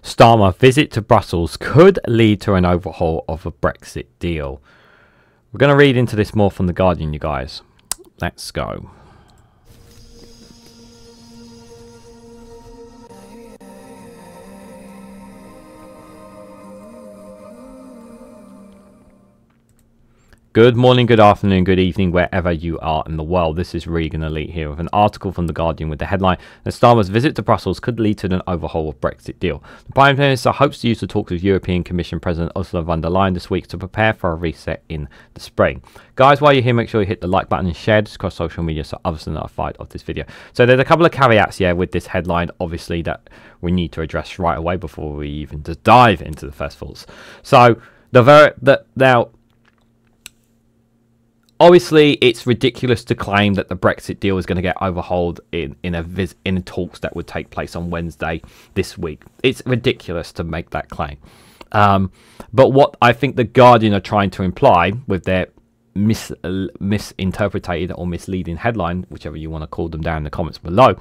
Starmer visit to Brussels could lead to an overhaul of a Brexit deal. We're going to read into this more from The Guardian, you guys. Let's go. Good morning, good afternoon, good evening, wherever you are in the world. This is Reganelite here with an article from The Guardian with the headline that Starmer's visit to Brussels could lead to an overhaul of Brexit deal. The Prime Minister hopes to use the talks with European Commission President Ursula von der Leyen this week to prepare for a reset in the spring. Guys, while you're here, make sure you hit the like button and share this across social media so others are notified of this video. So there's a couple of caveats here with this headline, obviously, that we need to address right away before we even just dive into the first thoughts. So obviously, it's ridiculous to claim that the Brexit deal is going to get overhauled in talks that would take place on Wednesday this week. It's ridiculous to make that claim. But what I think The Guardian are trying to imply with their misinterpreted or misleading headline, whichever you want to call them down in the comments below,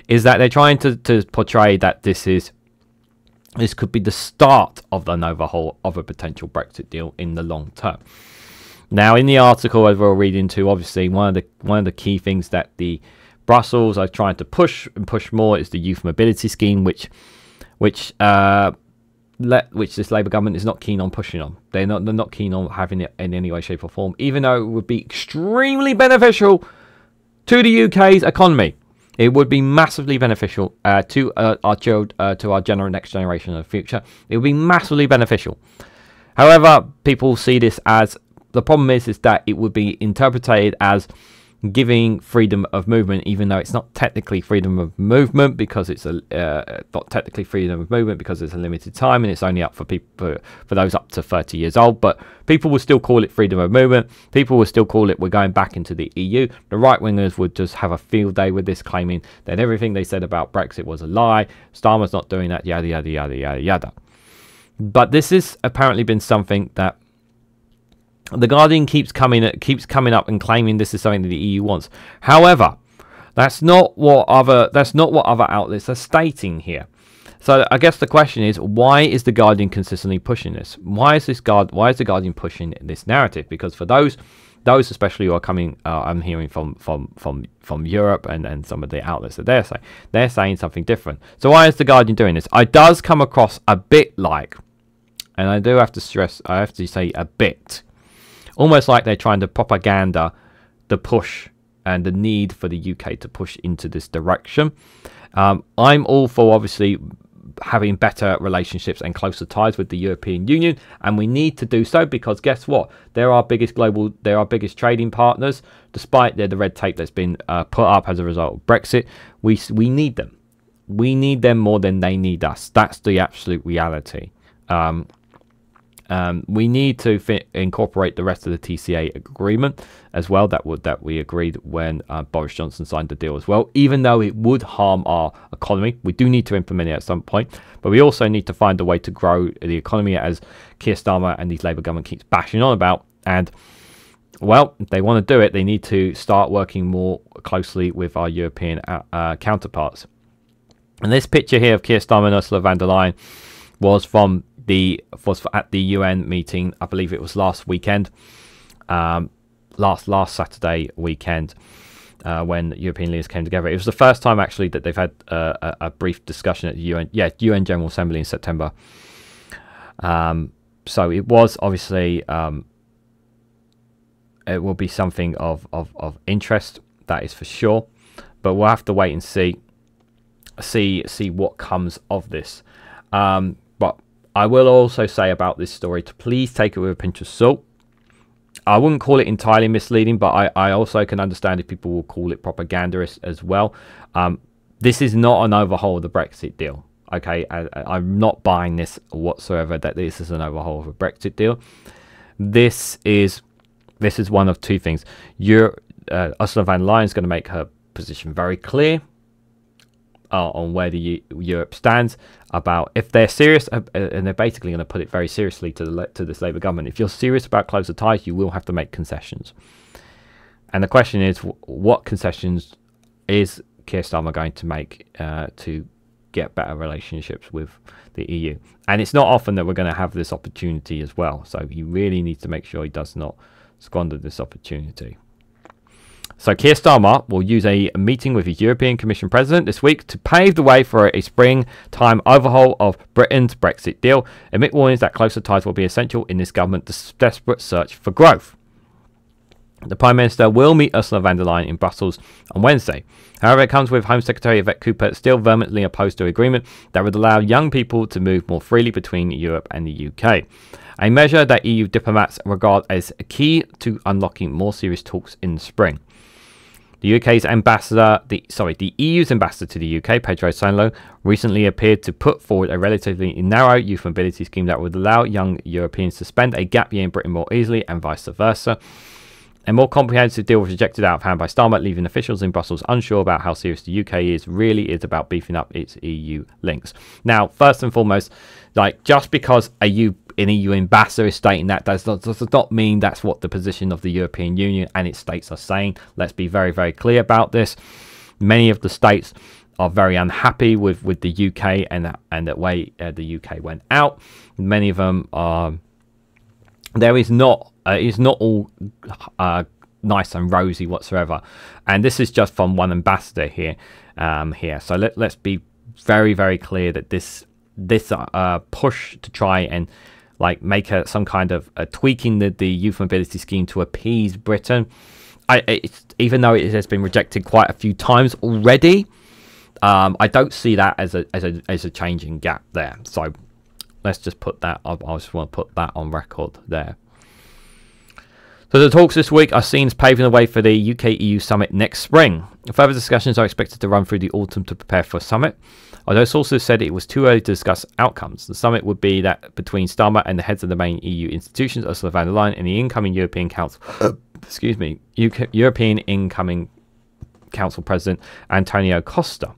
is that they're trying to portray that this could be the start of an overhaul of a potential Brexit deal in the long term. Now, in the article, as we'll read into, obviously, one of the key things that the Brussels are trying to push more is the youth mobility scheme, which this Labour government is not keen on pushing on. They're not keen on having it in any way, shape, or form, even though it would be extremely beneficial to the UK's economy. It would be massively beneficial to our next generation of the future. It would be massively beneficial. However, people see this as the problem is that it would be interpreted as giving freedom of movement, even though it's not technically freedom of movement because it's a limited time and it's only up for people for those up to 30 years old. But people will still call it freedom of movement. People will still call it we're going back into the EU. The right wingers would just have a field day with this, claiming that everything they said about Brexit was a lie. Starmer's not doing that. Yada yada yada yada yada. But this has apparently been something that The Guardian keeps coming up and claiming this is something that the EU wants. However, that's not what other outlets are stating here. So I guess the question is, why is the Guardian consistently pushing this? Why is the Guardian pushing this narrative? Because for those especially who are coming, I'm hearing from Europe and some of the outlets that they're saying something different. So why is the Guardian doing this? It does come across a bit like, and I do have to stress, I have to say a bit, almost like they're trying to propaganda the push and the need for the UK to push into this direction. I'm all for obviously having better relationships and closer ties with the European Union, and we need to do so because guess what? They're our biggest trading partners. Despite the red tape that's been put up as a result of Brexit, we need them. We need them more than they need us. That's the absolute reality. We need to incorporate the rest of the TCA agreement as well that we agreed when Boris Johnson signed the deal as well. Even though it would harm our economy, we do need to implement it at some point. But we also need to find a way to grow the economy, as Keir Starmer and the Labour government keeps bashing on about. And well, if they want to do it, they need to start working more closely with our European counterparts. And this picture here of Keir Starmer and Ursula von der Leyen was at the UN meeting. I believe it was last weekend, last Saturday weekend, when European leaders came together. It was the first time actually that they've had a brief discussion at the UN General Assembly in September. So it was obviously it will be something of interest, that is for sure. But we'll have to wait and see what comes of this. But I will also say about this story to please take it with a pinch of salt. I wouldn't call it entirely misleading, but I also can understand if people will call it propaganda as well. This is not an overhaul of the Brexit deal. Okay, I'm not buying this whatsoever that this is an overhaul of a Brexit deal. This is one of two things. Ursula von der Leyen is going to make her position very clear on where Europe stands about if they're serious, and they're basically going to put it very seriously to this Labour government. If you're serious about closer ties, you will have to make concessions. And the question is, what concessions is Keir Starmer going to make to get better relationships with the EU. And it's not often that we're going to have this opportunity as well. So he really needs to make sure he does not squander this opportunity. So Keir Starmer will use a meeting with his European Commission President this week to pave the way for a springtime overhaul of Britain's Brexit deal, amid warnings that closer ties will be essential in this government's desperate search for growth. The Prime Minister will meet Ursula von der Leyen in Brussels on Wednesday. However, it comes with Home Secretary Yvette Cooper still vehemently opposed to an agreement that would allow young people to move more freely between Europe and the UK, a measure that EU diplomats regard as key to unlocking more serious talks in the spring. The EU's ambassador to the UK, Pedro Serrano, recently appeared to put forward a relatively narrow youth mobility scheme that would allow young Europeans to spend a gap year in Britain more easily and vice versa. A more comprehensive deal was rejected out of hand by Starmer, leaving officials in Brussels unsure about how serious the UK really is about beefing up its EU links. Now, first and foremost, like, just because an EU ambassador is stating that does not mean that's what the position of the European Union and its states are saying. Let's be very, very clear about this. Many of the states are very unhappy with the UK and the way the UK went out. Many of them are. It's not all nice and rosy whatsoever, and this is just from one ambassador here. So let's be very, very clear that this push to try and like make some kind of tweaking the youth mobility scheme to appease Britain, even though it has been rejected quite a few times already, I don't see that as a changing gap there. So let's just put that. I just want to put that on record there. So the talks this week are seen as paving the way for the UK-EU summit next spring. Further discussions are expected to run through the autumn to prepare for a summit, although sources said it was too early to discuss outcomes. The summit would be that between Starmer and the heads of the main EU institutions, Ursula von der Leyen, and the incoming European Council, European incoming Council President Antonio Costa.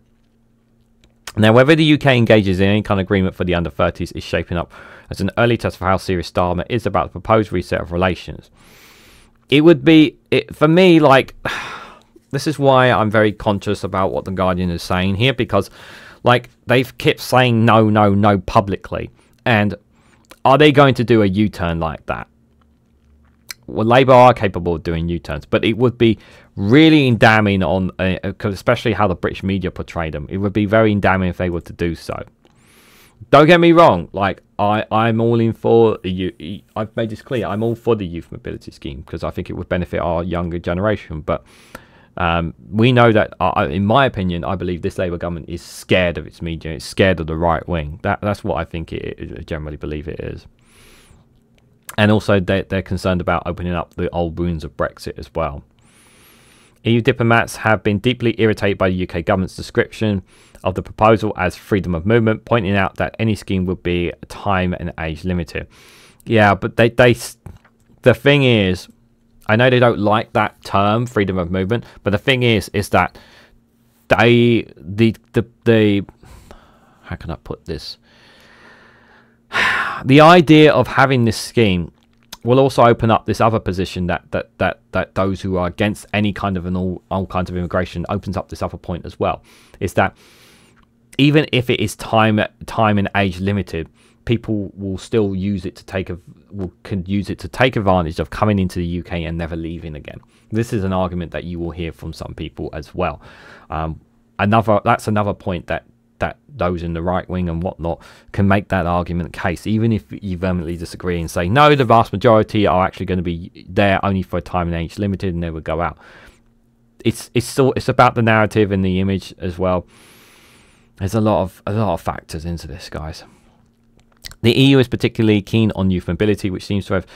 Now, whether the UK engages in any kind of agreement for the under-30s is shaping up as an early test for how serious Starmer is about the proposed reset of relations. It would be, for me, like, this is why I'm very conscious about what The Guardian is saying here, because, like, they've kept saying no, no, no publicly. And are they going to do a U-turn like that? Well, Labour are capable of doing U-turns, but it would be really damning on, especially how the British media portray them. It would be very damning if they were to do so. Don't get me wrong, like, I'm all in for I've made this clear, I'm all for the youth mobility scheme because I think it would benefit our younger generation. But we know that, in my opinion, I believe this Labour government is scared of its media. It's scared of the right wing. That's what I think I generally believe it is. And also they're concerned about opening up the old wounds of Brexit as well. EU diplomats have been deeply irritated by the UK government's description of the proposal as freedom of movement, pointing out that any scheme would be time and age limited. Yeah, but the thing is, I know they don't like that term, freedom of movement, but the thing is that how can I put this? The idea of having this scheme will also open up this other position that those who are against any kind of all kinds of immigration opens up this other point as well. Is that even if it is time and age limited, people will still use it to take advantage of coming into the UK and never leaving again. This is an argument that you will hear from some people as well. That's another point that those in the right wing and whatnot can make that argument case, even if you vehemently disagree and say no, the vast majority are actually going to be there only for a time and age limited and they would go out. It's about the narrative and the image as well. There's a lot of factors into this, guys. The EU is particularly keen on youth mobility, which seems to have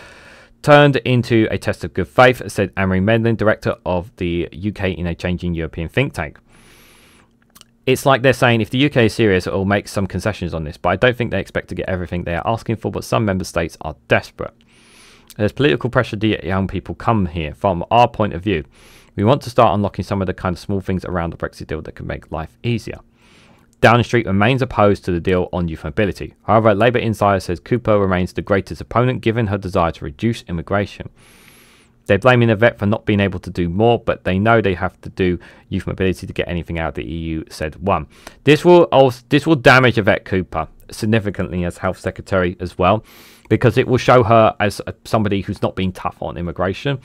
turned into a test of good faith, said Anne-Marie Medlin, director of the UK in a changing European think tank. It's like they're saying if the UK is serious, it will make some concessions on this, but I don't think they expect to get everything they are asking for, but some member states are desperate. There's political pressure to get young people come here. From our point of view, we want to start unlocking some of the kind of small things around the Brexit deal that can make life easier. Downing Street remains opposed to the deal on youth mobility. However, a Labour insider says Cooper remains the greatest opponent given her desire to reduce immigration. They're blaming Yvette for not being able to do more, but they know they have to do youth mobility to get anything out of the EU, said one. This will damage Yvette Cooper significantly as Health Secretary as well, because it will show her as somebody who's not being tough on immigration.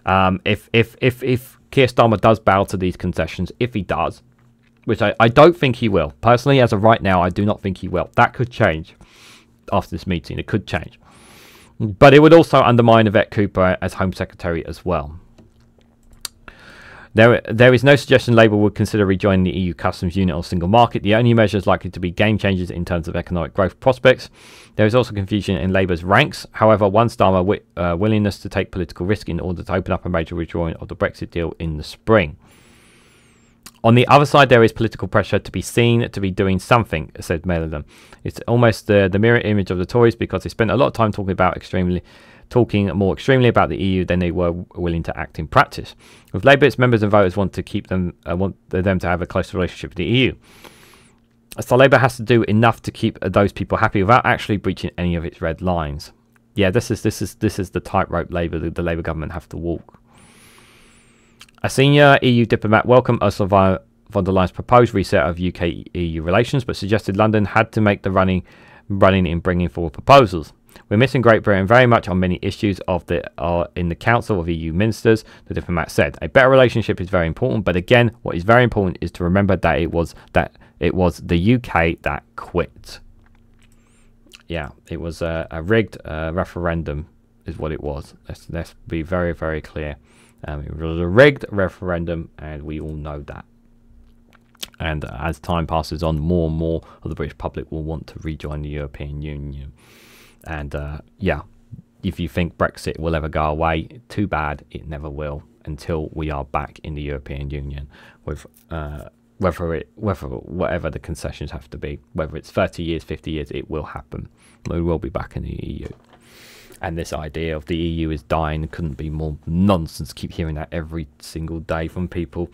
If Keir Starmer does bow to these concessions, if he does, which I don't think he will. Personally, as of right now, I do not think he will. That could change after this meeting. It could change. But it would also undermine Yvette Cooper as Home Secretary as well. There is no suggestion Labour would consider rejoining the EU customs union or single market. The only measures likely to be game changers in terms of economic growth prospects. There is also confusion in Labour's ranks. However, one Starmer willingness to take political risk in order to open up a major withdrawing of the Brexit deal in the spring. On the other side, there is political pressure to be seen to be doing something, said Melodon. It's almost the mirror image of the Tories, because they spent a lot of time talking more extremely about the EU than they were willing to act in practice. With Labour, its members and voters want to keep them to have a closer relationship with the EU. So Labour has to do enough to keep those people happy without actually breaching any of its red lines. Yeah, this is the tightrope the Labour government have to walk. A senior EU diplomat welcomed Ursula von der Leyen's proposed reset of UK-EU relations, but suggested London had to make the running in bringing forward proposals. We're missing Great Britain very much on many issues in the Council of EU Ministers, the diplomat said. A better relationship is very important, but again, what is very important is to remember that it was the UK that quit. Yeah, it was a rigged referendum, is what it was. Let's be very, very clear. It was a rigged referendum, and we all know that. And as time passes on, more and more of the British public will want to rejoin the European Union. And yeah, if you think Brexit will ever go away, too bad, it never will, until we are back in the European Union, with whatever the concessions have to be, whether it's 30 years, 50 years, it will happen. We will be back in the EU. And this idea of the EU is dying couldn't be more nonsense. Keep hearing that every single day from people.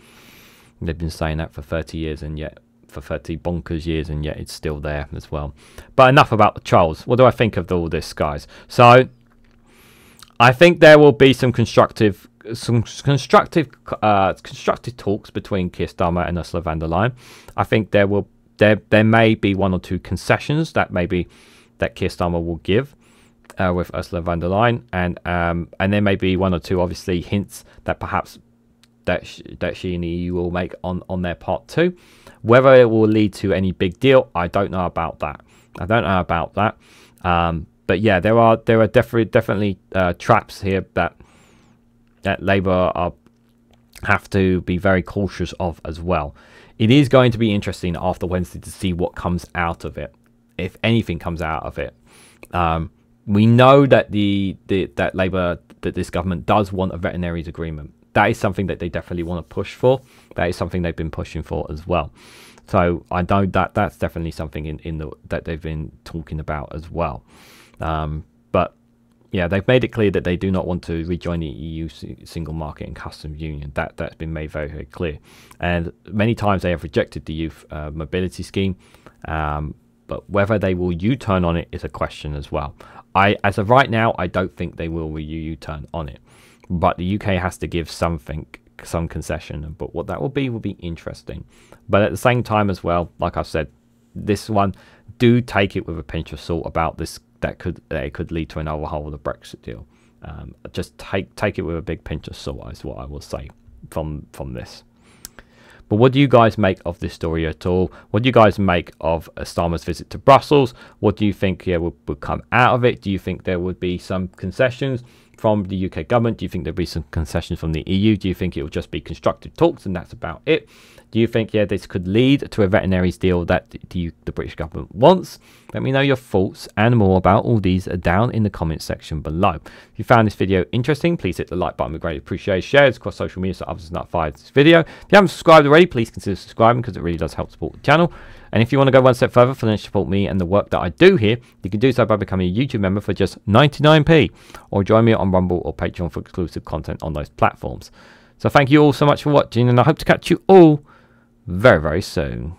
They've been saying that for 30 years, and yet for 30 bonkers years, and yet it's still there as well. But enough about the trolls. What do I think of all this, guys? So I think there will be some constructive talks between Keir Starmer and Ursula von der Leyen. I think there may be one or two concessions that Keir Starmer will give with Ursula von der Leyen, and there may be one or two obviously hints that perhaps that she and the EU will make on their part too. Whether it will lead to any big deal, I don't know about that. But yeah, there are definitely traps here that Labour have to be very cautious of as well. It is going to be interesting after Wednesday to see what comes out of it, if anything comes out of it. We know that that this government does want a veterinaries agreement. That is something that they definitely want to push for. That is something they've been pushing for as well. So I know that that's definitely something that they've been talking about as well. But yeah, they've made it clear that they do not want to rejoin the EU single market and customs union. That's been made very, very clear. And many times they have rejected the youth mobility scheme. But whether they will U-turn on it is a question as well. As of right now, I don't think they will U-turn on it. But the UK has to give some concession. But what that will be interesting. But at the same time as well, like I said, this one, do take it with a pinch of salt about this. That it could lead to an overhaul of the Brexit deal. Just take it with a big pinch of salt is what I will say from this. But what do you guys make of this story at all? What do you guys make of Starmer's visit to Brussels? What do you think would come out of it? Do you think there would be some concessions from the UK government? Do you think there'll be some concessions from the EU? Do you think it will just be constructive talks and that's about it? Do you think this could lead to a veterinaries deal that the British government wants? Let me know your thoughts and more about all these down in the comments section below. If you found this video interesting, please hit the like button. We greatly appreciate. Share it across social media so others are notified of this video. If you haven't subscribed already, please consider subscribing because it really does help support the channel. And if you want to go one step further financially support me and the work that I do here, you can do so by becoming a YouTube member for just 99p, or join me on Rumble or Patreon for exclusive content on those platforms. So thank you all so much for watching, and I hope to catch you all very, very soon.